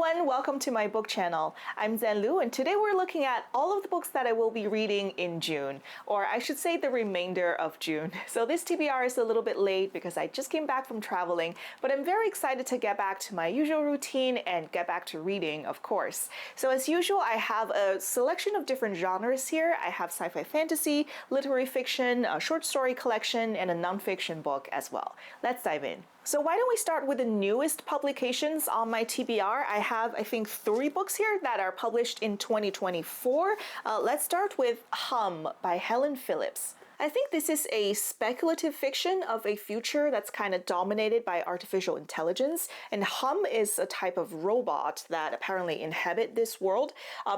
everyone, welcome to my book channel. I'm Zen Lu, and today we're looking at all of the books that I will be reading in June, or I should say the remainder of June. So this TBR is a little bit late because I just came back from traveling, but I'm very excited to get back to my usual routine and get back to reading, of course. So as usual, I have a selection of different genres here. I have sci-fi fantasy, literary fiction, a short story collection, and a nonfiction book as well. Let's dive in. So why don't we start with the newest publications on my TBR? I have, I think, 3 books here that are published in 2024. Let's start with Hum by Helen Phillips. I think this is a speculative fiction of a future that's kind of dominated by artificial intelligence, and Hum is a type of robot that apparently inhabit this world.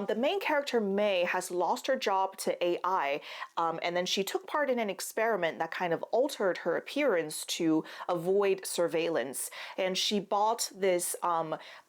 The main character, May, has lost her job to AI, and then she took part in an experiment that kind of altered her appearance to avoid surveillance. And she bought this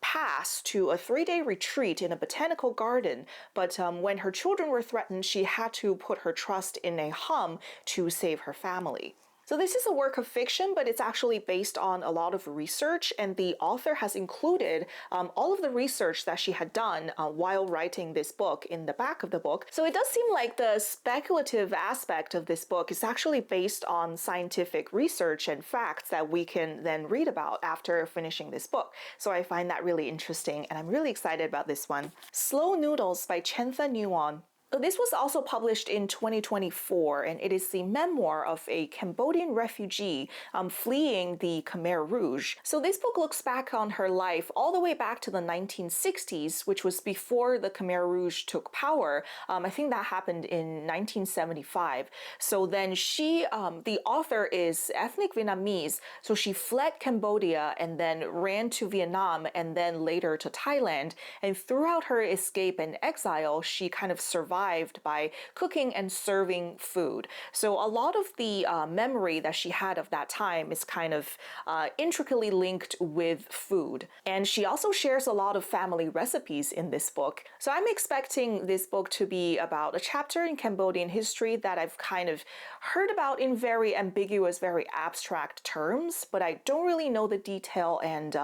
pass to a 3-day retreat in a botanical garden, but when her children were threatened, she had to put her trust in a Hum to save her family. So this is a work of fiction, but it's actually based on a lot of research, and the author has included all of the research that she had done while writing this book in the back of the book. So it does seem like the speculative aspect of this book is actually based on scientific research and facts that we can then read about after finishing this book. So I find that really interesting, and I'm really excited about this one. Slow Noodles by Chantha Nguon. This was also published in 2024, and it is the memoir of a Cambodian refugee fleeing the Khmer Rouge. So this book looks back on her life all the way back to the 1960s, which was before the Khmer Rouge took power. I think that happened in 1975. So then she, the author is ethnic Vietnamese, so she fled Cambodia and then ran to Vietnam and then later to Thailand. And throughout her escape and exile, she kind of survived by cooking and serving food. So a lot of the memory that she had of that time is kind of intricately linked with food. And she also shares a lot of family recipes in this book. So I'm expecting this book to be about a chapter in Cambodian history that I've kind of heard about in very ambiguous, very abstract terms, but I don't really know the detail, and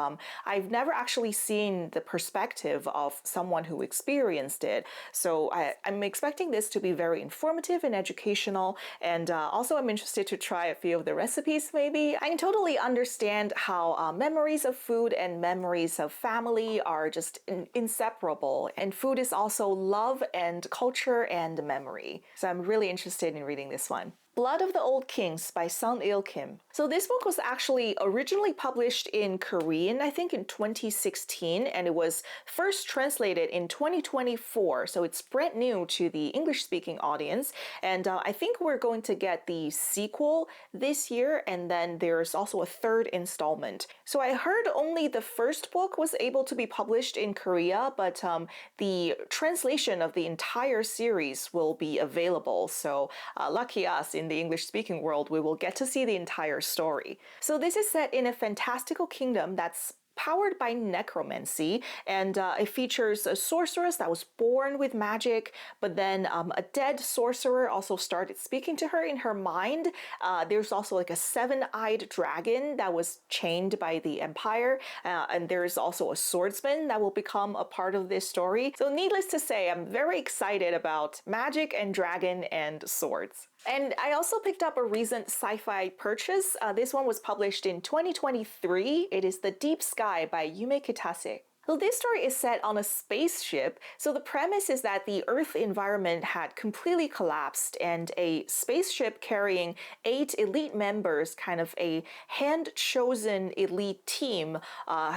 I've never actually seen the perspective of someone who experienced it. So I'm expecting this to be very informative and educational, and also I'm interested to try a few of the recipes maybe. I can totally understand how memories of food and memories of family are just inseparable, and food is also love and culture and memory. So I'm really interested in reading this one. Blood of the Old Kings by Sun Il Kim. So this book was actually originally published in Korean, I think in 2016, and it was first translated in 2024. So it's brand new to the English-speaking audience. And I think we're going to get the sequel this year, and then there's also a 3rd installment. So I heard only the first book was able to be published in Korea, but the translation of the entire series will be available. So lucky us, in the English-speaking world, we will get to see the entire story. So this is set in a fantastical kingdom that's powered by necromancy, and it features a sorceress that was born with magic, but then a dead sorcerer also started speaking to her in her mind. There's also like a 7-eyed dragon that was chained by the empire, and there's also a swordsman that will become a part of this story. So needless to say, I'm very excited about magic and dragon and swords. And I also picked up a recent sci-fi purchase. This one was published in 2023. It is The Deep Sky by Yume Kitasei. So this story is set on a spaceship. So the premise is that the Earth environment had completely collapsed, and a spaceship carrying 8 elite members, kind of a hand-chosen elite team,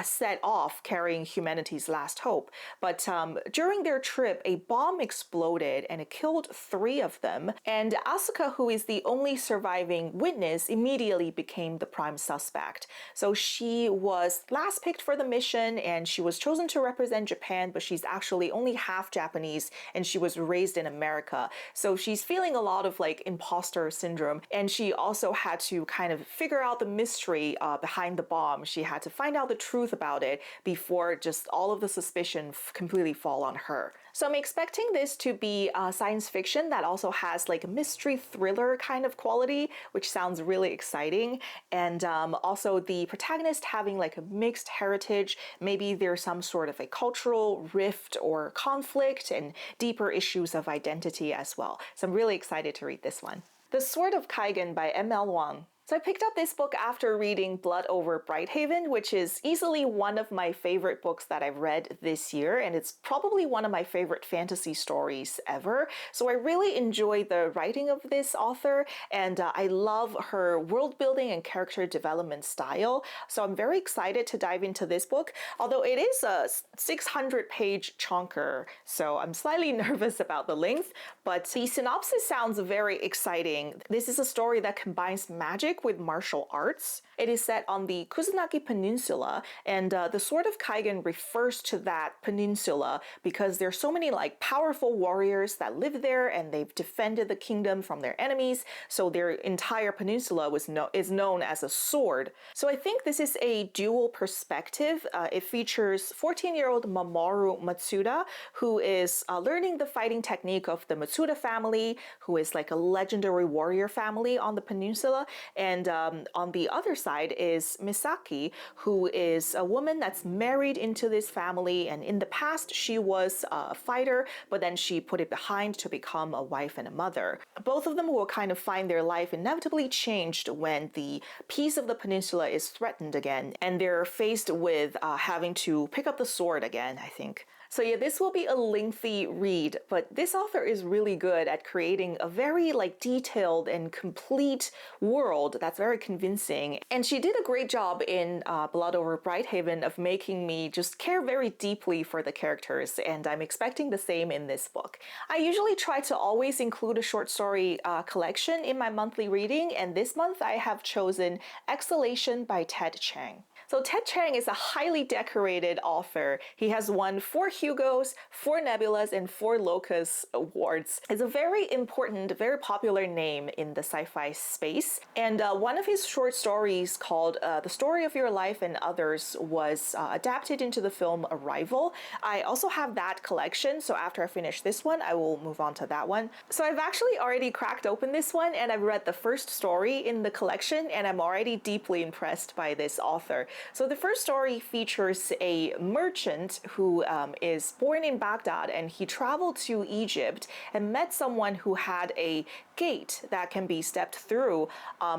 set off carrying humanity's last hope. But during their trip, a bomb exploded and it killed 3 of them. And Asuka, who is the only surviving witness, immediately became the prime suspect. So she was last picked for the mission, and she was chosen to represent Japan, but she's actually only half Japanese, and she was raised in America. So she's feeling a lot of like imposter syndrome, and she also had to kind of figure out the mystery behind the bomb. She had to find out the truth about it before just all of the suspicion completely fall on her. So I'm expecting this to be science fiction that also has like a mystery thriller kind of quality, which sounds really exciting. And also the protagonist having like a mixed heritage. Maybe there's some sort of a cultural rift or conflict and deeper issues of identity as well. So I'm really excited to read this one. The Sword of Kaigen by M.L. Wang. So I picked up this book after reading Blood Over Brighthaven, which is easily one of my favorite books that I've read this year, and it's probably one of my favorite fantasy stories ever. So I really enjoy the writing of this author, and I love her world building and character development style. So I'm very excited to dive into this book, although it is a 600-page chunker, so I'm slightly nervous about the length, but the synopsis sounds very exciting. This is a story that combines magic with martial arts. It is set on the Kusanagi Peninsula, and the Sword of Kaigen refers to that peninsula because there's so many like powerful warriors that live there, and they've defended the kingdom from their enemies. So their entire peninsula is known as a sword. So I think this is a dual perspective. It features 14-year-old Mamoru Matsuda, who is learning the fighting technique of the Matsuda family, who is like a legendary warrior family on the peninsula. And on the other side is Misaki, who is a woman that's married into this family. And in the past, she was a fighter, but then she put it behind to become a wife and a mother. Both of them will kind of find their life inevitably changed when the peace of the peninsula is threatened again. And they're faced with having to pick up the sword again, I think. So yeah, this will be a lengthy read, but this author is really good at creating a very like detailed and complete world that's very convincing. And she did a great job in Blood Over Brighthaven of making me just care very deeply for the characters, and I'm expecting the same in this book. I usually try to always include a short story collection in my monthly reading, and this month I have chosen Exhalation by Ted Chiang. So Ted Chiang is a highly decorated author. He has won 4 Hugos, 4 Nebulas, and 4 Locus awards. He's a very important, very popular name in the sci-fi space. And one of his short stories called The Story of Your Life and Others was adapted into the film Arrival. I also have that collection, so after I finish this one, I will move on to that one. So I've actually already cracked open this one, and I've read the first story in the collection, and I'm already deeply impressed by this author. So the first story features a merchant who is born in Baghdad, and he traveled to Egypt and met someone who had a gate that can be stepped through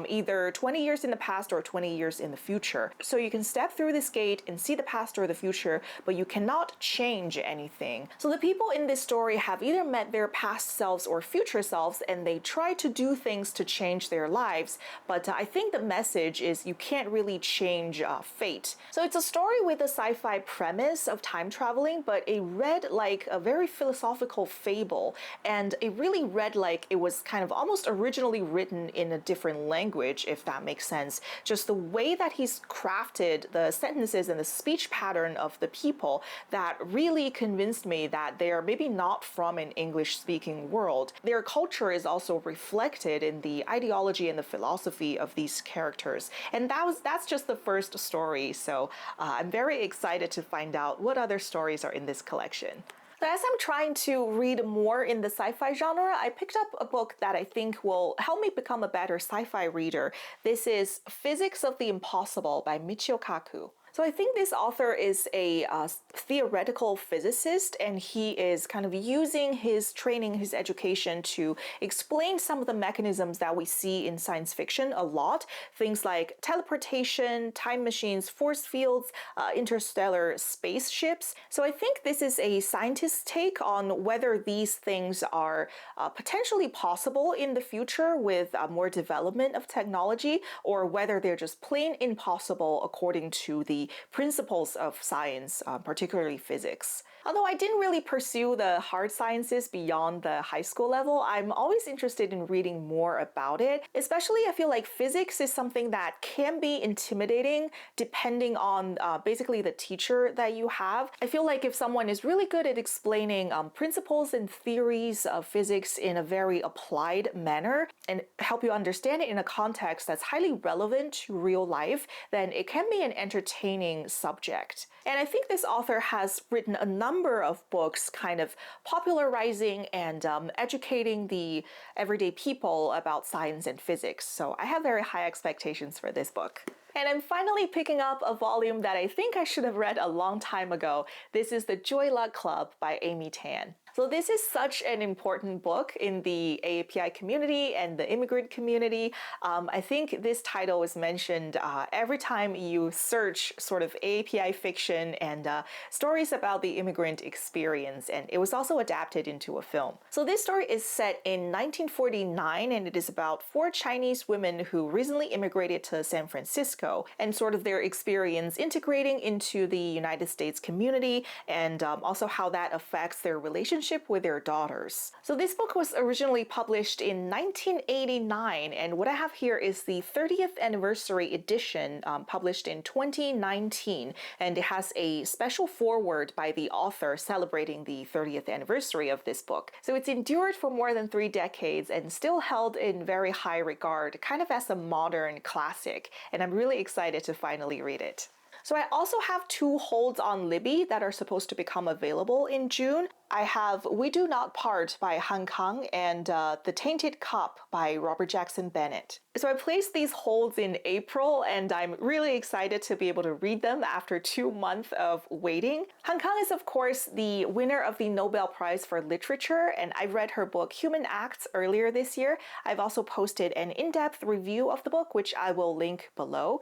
either 20 years in the past or 20 years in the future. So you can step through this gate and see the past or the future, but you cannot change anything. So the people in this story have either met their past selves or future selves, and they try to do things to change their lives. But I think the message is you can't really change fate. So it's a story with a sci-fi premise of time traveling, but it read like a very philosophical fable, and it really read like it was kind of almost originally written in a different language, if that makes sense. Just the way that he's crafted the sentences and the speech pattern of the people that really convinced me that they are maybe not from an English-speaking world. Their culture is also reflected in the ideology and the philosophy of these characters. And that's just the first story, so I'm very excited to find out what other stories are in this collection. So as I'm trying to read more in the sci-fi genre, I picked up a book that I think will help me become a better sci-fi reader. This is Physics of the Impossible by Michio Kaku. So I think this author is a theoretical physicist, and he is kind of using his training, his education to explain some of the mechanisms that we see in science fiction a lot. Things like teleportation, time machines, force fields, interstellar spaceships. So I think this is a scientist's take on whether these things are potentially possible in the future with more development of technology, or whether they're just plain impossible according to the principles of science, particularly physics. Although I didn't really pursue the hard sciences beyond the high school level, I'm always interested in reading more about it. Especially, I feel like physics is something that can be intimidating depending on basically the teacher that you have. I feel like if someone is really good at explaining principles and theories of physics in a very applied manner and help you understand it in a context that's highly relevant to real life, then it can be an entertaining entertaining subject. And I think this author has written a number of books kind of popularizing and educating the everyday people about science and physics. So I have very high expectations for this book. And I'm finally picking up a volume that I think I should have read a long time ago. This is The Joy Luck Club by Amy Tan. So this is such an important book in the AAPI community and the immigrant community. I think this title is mentioned every time you search sort of AAPI fiction and stories about the immigrant experience, and it was also adapted into a film. So this story is set in 1949, and it is about 4 Chinese women who recently immigrated to San Francisco and sort of their experience integrating into the United States community, and also how that affects their relationship with their daughters. So this book was originally published in 1989, and what I have here is the 30th anniversary edition published in 2019, and it has a special foreword by the author celebrating the 30th anniversary of this book. So it's endured for more than 3 decades and still held in very high regard, kind of as a modern classic, and I'm really excited to finally read it. So I also have 2 holds on Libby that are supposed to become available in June. I have We Do Not Part by Han Kang and The Tainted Cup by Robert Jackson Bennett. So I placed these holds in April, and I'm really excited to be able to read them after 2 months of waiting. Han Kang is, of course, the winner of the Nobel Prize for Literature, and I read her book Human Acts earlier this year. I've also posted an in-depth review of the book, which I will link below.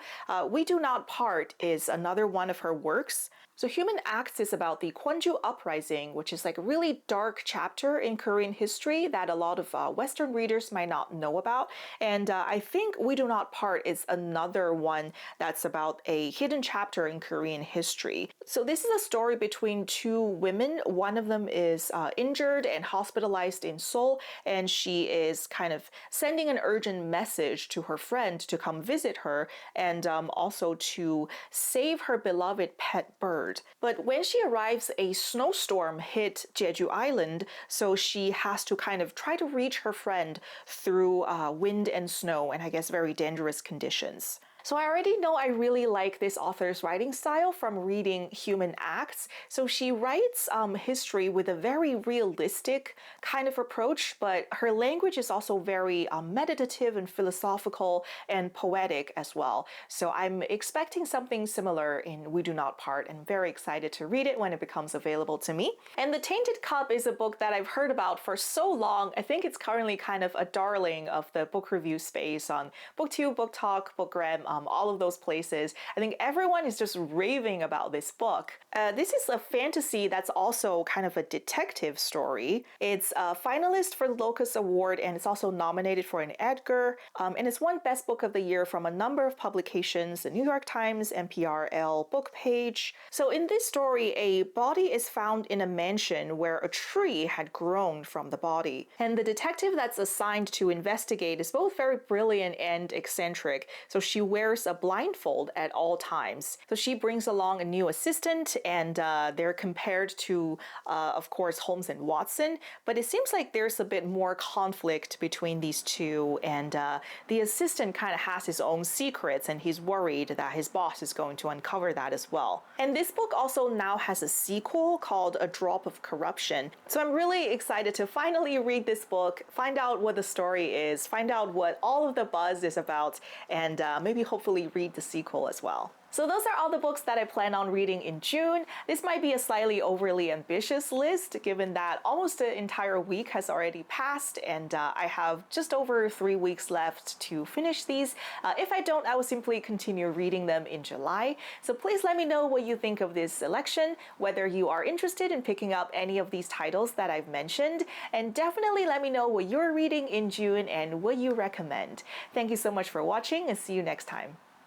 We Do Not Part is another one of her works. So Human Acts is about the Gwonju Uprising, which is like a really dark chapter in Korean history that a lot of Western readers might not know about. And I think We Do Not Part is another one that's about a hidden chapter in Korean history. So this is a story between 2 women. One of them is injured and hospitalized in Seoul, and she is kind of sending an urgent message to her friend to come visit her and also to save her beloved pet bird. But when she arrives, a snowstorm hit Jeju Island, so she has to kind of try to reach her friend through wind and snow and I guess very dangerous conditions. So I already know I really like this author's writing style from reading Human Acts. So she writes history with a very realistic kind of approach, but her language is also very meditative and philosophical and poetic as well. So I'm expecting something similar in We Do Not Part, and very excited to read it when it becomes available to me. And The Tainted Cup is a book that I've heard about for so long. I think it's currently kind of a darling of the book review space on BookTube, Book Talk, Bookgram, all of those places. I think everyone is just raving about this book. This is a fantasy that's also kind of a detective story. It's a finalist for the Locus Award, and it's also nominated for an Edgar. And it's won Best Book of the Year from a number of publications, the New York Times, NPR, Elle, Book Page. So in this story, a body is found in a mansion where a tree had grown from the body. And the detective that's assigned to investigate is both very brilliant and eccentric. So she wears a blindfold at all times. So she brings along a new assistant, and they're compared to, of course, Holmes and Watson. But it seems like there's a bit more conflict between these 2, and the assistant kind of has his own secrets, and he's worried that his boss is going to uncover that as well. And this book also now has a sequel called A Drop of Corruption. So I'm really excited to finally read this book, find out what the story is, find out what all of the buzz is about, and maybe hopefully read the sequel as well. So those are all the books that I plan on reading in June. This might be a slightly overly ambitious list, given that almost the entire week has already passed, and I have just over 3 weeks left to finish these. If I don't, I will simply continue reading them in July. So please let me know what you think of this selection, whether you are interested in picking up any of these titles that I've mentioned, and definitely let me know what you're reading in June and what you recommend. Thank you so much for watching, and see you next time.